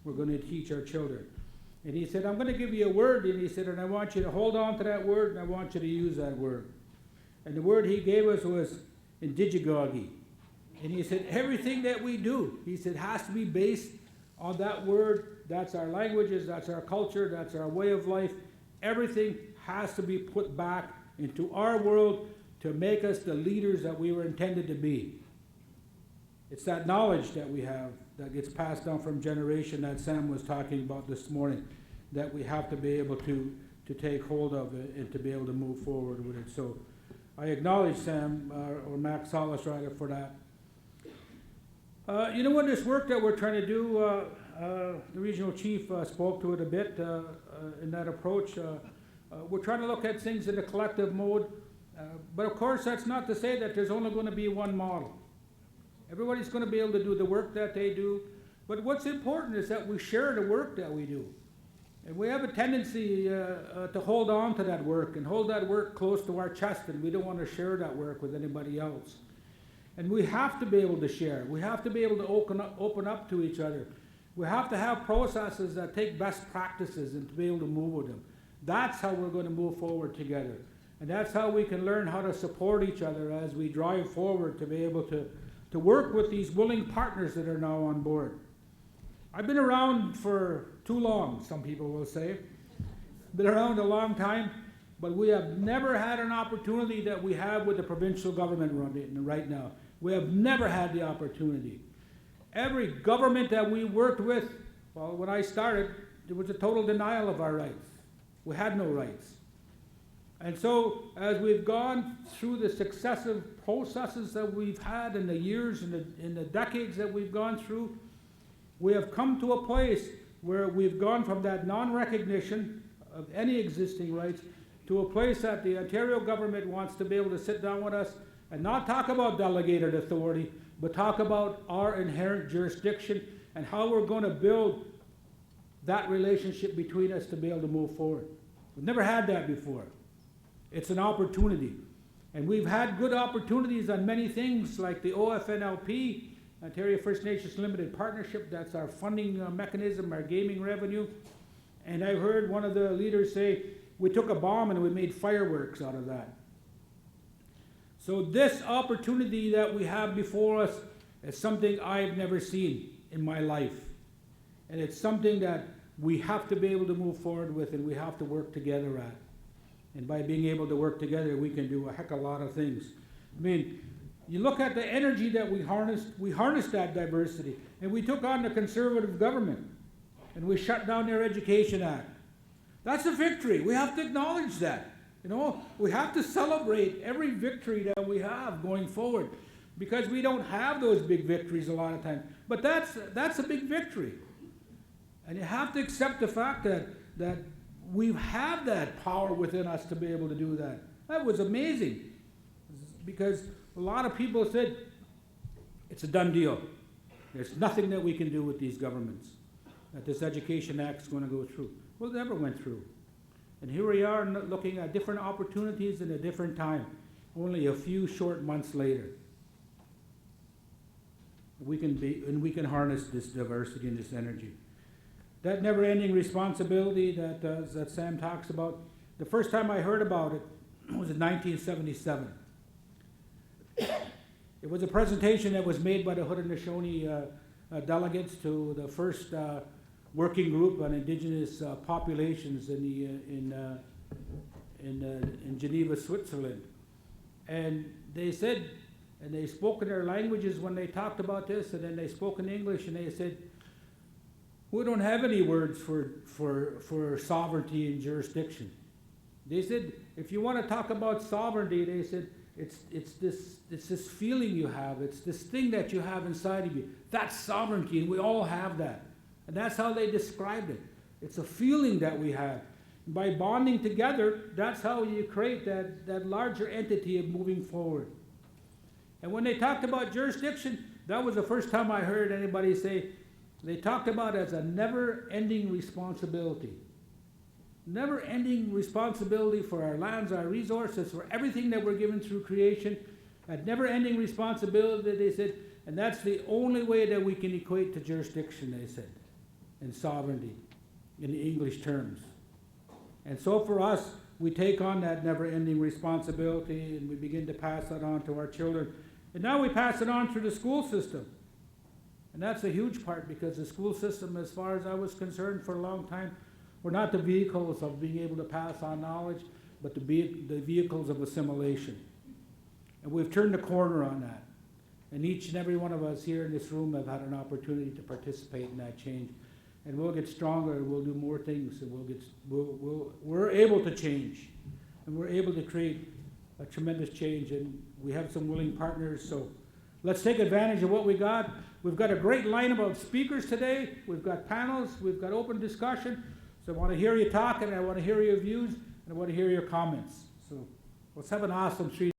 we're going to teach our children. And he said, I'm going to give you a word, and he said, and I want you to hold on to that word, and I want you to use that word. And the word he gave us was indigigogi. And he said, everything that we do, he said, has to be based on that word. That's our languages, that's our culture, that's our way of life. Everything has to be put back into our world to make us the leaders that we were intended to be. It's that knowledge that we have that gets passed down from generation that Sam was talking about this morning, that we have to be able to take hold of it and to be able to move forward with it. So I acknowledge Sam, or Max Solis rather, for that. You know what, this work that we're trying to do, the regional chief spoke to it a bit in that approach. We're trying to look at things in a collective mode, but of course that's not to say that there's only going to be one model. Everybody's going to be able to do the work that they do, but what's important is that we share the work that we do. And we have a tendency to hold on to that work and hold that work close to our chest, and we don't want to share that work with anybody else. And we have to be able to share. We have to be able to open up to each other. We have to have processes that take best practices and to be able to move with them. That's how we're going to move forward together. And that's how we can learn how to support each other as we drive forward to be able to work with these willing partners that are now on board. I've been around for too long, some people will say. Been around a long time, but we have never had an opportunity that we have with the provincial government right now. We have never had the opportunity. Every government that we worked with, well, when I started, there was a total denial of our rights. We had no rights. And so, as we've gone through the successive processes that we've had in the years and in the decades that we've gone through, we have come to a place where we've gone from that non-recognition of any existing rights to a place that the Ontario government wants to be able to sit down with us and not talk about delegated authority, but talk about our inherent jurisdiction and how we're going to build that relationship between us to be able to move forward. We've never had that before. It's an opportunity. And we've had good opportunities on many things like the OFNLP, Ontario First Nations Limited Partnership. That's our funding mechanism, our gaming revenue. And I heard one of the leaders say, we took a bomb and we made fireworks out of that. So this opportunity that we have before us is something I've never seen in my life. And it's something that we have to be able to move forward with and we have to work together at. And by being able to work together, we can do a heck of a lot of things. I mean, you look at the energy that we harnessed that diversity. And we took on the Conservative government. And we shut down their Education Act. That's a victory. We have to acknowledge that. You know, we have to celebrate every victory that we have going forward. Because we don't have those big victories a lot of times. But that's a big victory. And you have to accept the fact that we have that power within us to be able to do that. That was amazing. Because a lot of people said, it's a done deal. There's nothing that we can do with these governments. That this Education Act is going to go through. Well, it never went through. And here we are looking at different opportunities in a different time, only a few short months later. We can harness this diversity and this energy. That never-ending responsibility that Sam talks about, the first time I heard about it was in 1977. It was a presentation that was made by the Haudenosaunee delegates to the first working group on Indigenous populations in Geneva, Switzerland. And they said, and they spoke in their languages when they talked about this, and then they spoke in English, and they said, we don't have any words for sovereignty and jurisdiction. They said, if you want to talk about sovereignty, they said, it's this feeling you have, it's this thing that you have inside of you. That's sovereignty, and we all have that. And that's how they described it. It's a feeling that we have. And by bonding together, that's how you create that larger entity of moving forward. And when they talked about jurisdiction, that was the first time I heard anybody say, they talked about it as a never-ending responsibility. Never-ending responsibility for our lands, our resources, for everything that we're given through creation. That never-ending responsibility, they said, and that's the only way that we can equate to jurisdiction, they said. and sovereignty in English terms. And so for us, we take on that never-ending responsibility and we begin to pass that on to our children. And now we pass it on through the school system. And that's a huge part, because the school system, as far as I was concerned for a long time, were not the vehicles of being able to pass on knowledge, but the vehicles of assimilation. And we've turned the corner on that. And each and every one of us here in this room have had an opportunity to participate in that change. And we'll get stronger, and we'll do more things, and we're able to change. And we're able to create a tremendous change, and we have some willing partners, so let's take advantage of what we got. We've got a great lineup of speakers today. We've got panels, we've got open discussion. So I want to hear you talk, and I want to hear your views, and I want to hear your comments. So let's have an awesome